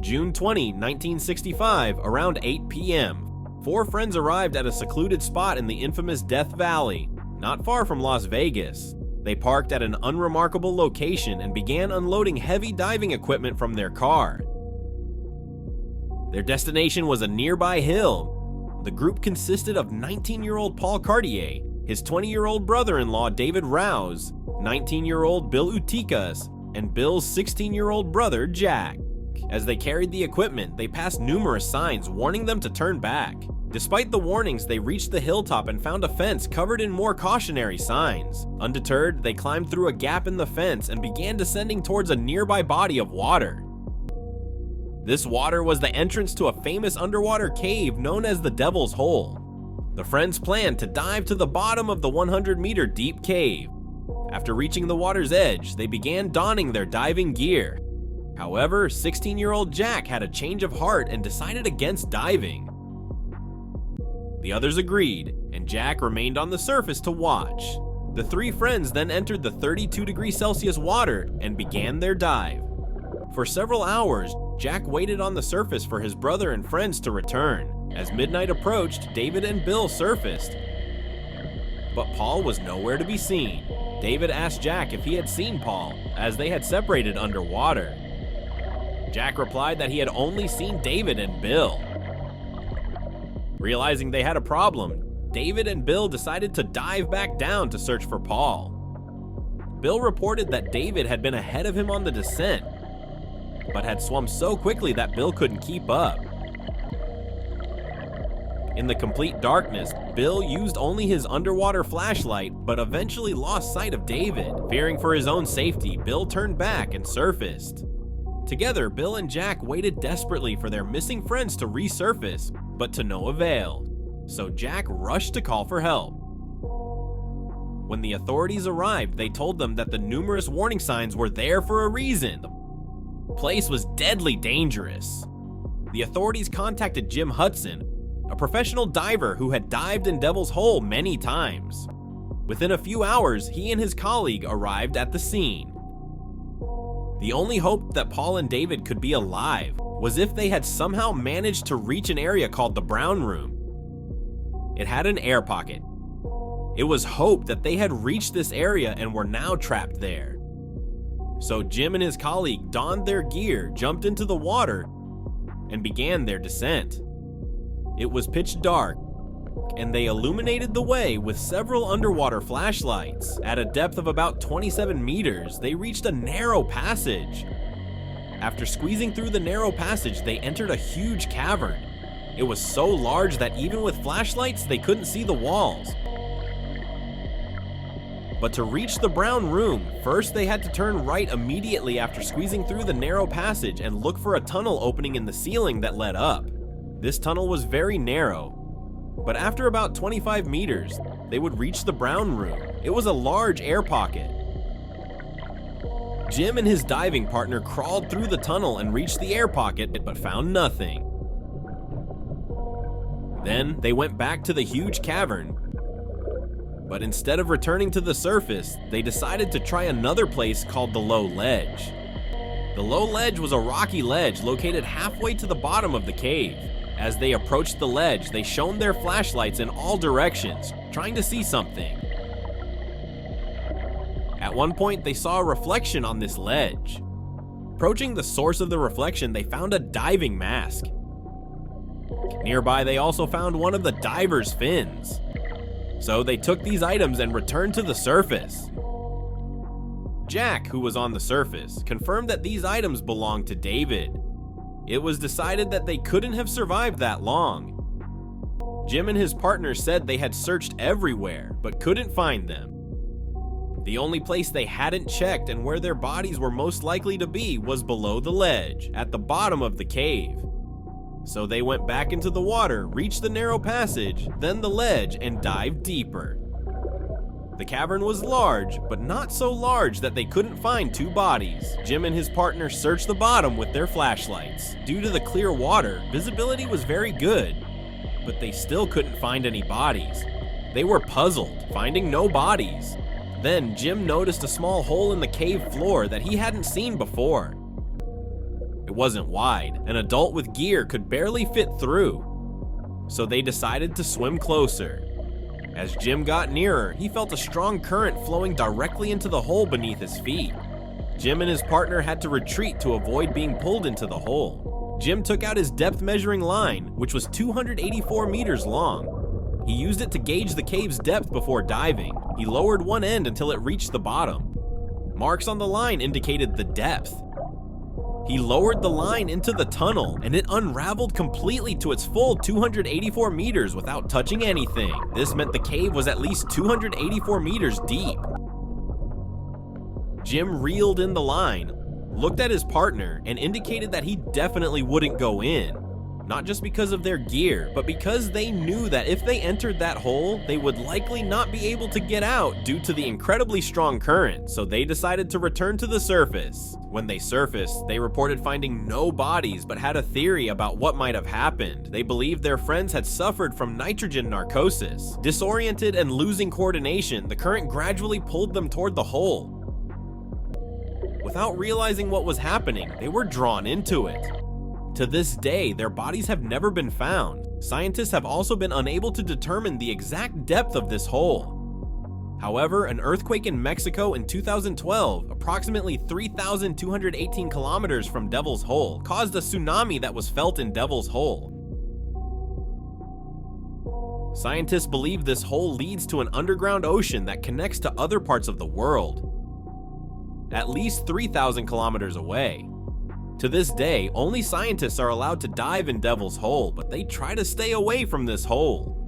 June 20, 1965, around 8 p.m., 4 friends arrived at a secluded spot in the infamous Death Valley, not far from Las Vegas. They parked at an unremarkable location and began unloading heavy diving equipment from their car. Their destination was a nearby hill. The group consisted of 19-year-old Paul Cartier, his 20-year-old brother-in-law David Rouse, 19-year-old Bill Utikas, and Bill's 16-year-old brother Jack. As they carried the equipment, they passed numerous signs warning them to turn back. Despite the warnings, they reached the hilltop and found a fence covered in more cautionary signs. Undeterred, they climbed through a gap in the fence and began descending towards a nearby body of water. This water was the entrance to a famous underwater cave known as the Devil's Hole. The friends planned to dive to the bottom of the 100-meter deep cave. After reaching the water's edge, they began donning their diving gear. However, 16-year-old Jack had a change of heart and decided against diving. The others agreed, and Jack remained on the surface to watch. The 3 friends then entered the 32°C water and began their dive. For several hours, Jack waited on the surface for his brother and friends to return. As midnight approached, David and Bill surfaced, but Paul was nowhere to be seen. David asked Jack if he had seen Paul, as they had separated underwater. Jack replied that he had only seen David and Bill. Realizing they had a problem, David and Bill decided to dive back down to search for Paul. Bill reported that David had been ahead of him on the descent, but had swum so quickly that Bill couldn't keep up. In the complete darkness, Bill used only his underwater flashlight, but eventually lost sight of David. Fearing for his own safety, Bill turned back and surfaced. Together, Bill and Jack waited desperately for their missing friends to resurface, but to no avail. So Jack rushed to call for help. When the authorities arrived, they told them that the numerous warning signs were there for a reason. The place was deadly dangerous. The authorities contacted Jim Hudson, a professional diver who had dived in Devil's Hole many times. Within a few hours, he and his colleague arrived at the scene. The only hope that Paul and David could be alive was if they had somehow managed to reach an area called the Brown Room. It had an air pocket. It was hoped that they had reached this area and were now trapped there. So Jim and his colleague donned their gear, jumped into the water, and began their descent. It was pitch dark, and they illuminated the way with several underwater flashlights. At a depth of about 27 meters, they reached a narrow passage. After squeezing through the narrow passage, they entered a huge cavern. It was so large that even with flashlights, they couldn't see the walls. But to reach the Brown Room, first they had to turn right immediately after squeezing through the narrow passage and look for a tunnel opening in the ceiling that led up. This tunnel was very narrow, but after about 25 meters, they would reach the Brown Room. It was a large air pocket. Jim and his diving partner crawled through the tunnel and reached the air pocket, but found nothing. Then they went back to the huge cavern, but instead of returning to the surface, they decided to try another place called the Low Ledge. The Low Ledge was a rocky ledge located halfway to the bottom of the cave. As they approached the ledge, they shone their flashlights in all directions, trying to see something. At one point, they saw a reflection on this ledge. Approaching the source of the reflection, they found a diving mask. Nearby, they also found one of the diver's fins. So they took these items and returned to the surface. Jack, who was on the surface, confirmed that these items belonged to David. It was decided that they couldn't have survived that long. Jim and his partner said they had searched everywhere, but couldn't find them. The only place they hadn't checked and where their bodies were most likely to be was below the ledge, at the bottom of the cave. So they went back into the water, reached the narrow passage, then the ledge, and dived deeper. The cavern was large, but not so large that they couldn't find 2 bodies. Jim and his partner searched the bottom with their flashlights. Due to the clear water, visibility was very good, but they still couldn't find any bodies. They were puzzled, finding no bodies. Then Jim noticed a small hole in the cave floor that he hadn't seen before. It wasn't wide. An adult with gear could barely fit through. So they decided to swim closer. As Jim got nearer, he felt a strong current flowing directly into the hole beneath his feet. Jim and his partner had to retreat to avoid being pulled into the hole. Jim took out his depth measuring line, which was 284 meters long. He used it to gauge the cave's depth before diving. He lowered one end until it reached the bottom. Marks on the line indicated the depth. He lowered the line into the tunnel, and it unraveled completely to its full 284 meters without touching anything. This meant the cave was at least 284 meters deep. Jim reeled in the line, looked at his partner, and indicated that he definitely wouldn't go in. Not just because of their gear, but because they knew that if they entered that hole, they would likely not be able to get out due to the incredibly strong current, so they decided to return to the surface. When they surfaced, they reported finding no bodies, but had a theory about what might have happened. They believed their friends had suffered from nitrogen narcosis. Disoriented and losing coordination, the current gradually pulled them toward the hole. Without realizing what was happening, they were drawn into it. To this day, their bodies have never been found. Scientists have also been unable to determine the exact depth of this hole. However, an earthquake in Mexico in 2012, approximately 3,218 kilometers from Devil's Hole, caused a tsunami that was felt in Devil's Hole. Scientists believe this hole leads to an underground ocean that connects to other parts of the world, at least 3,000 kilometers away. To this day, only scientists are allowed to dive in Devil's Hole, but they try to stay away from this hole.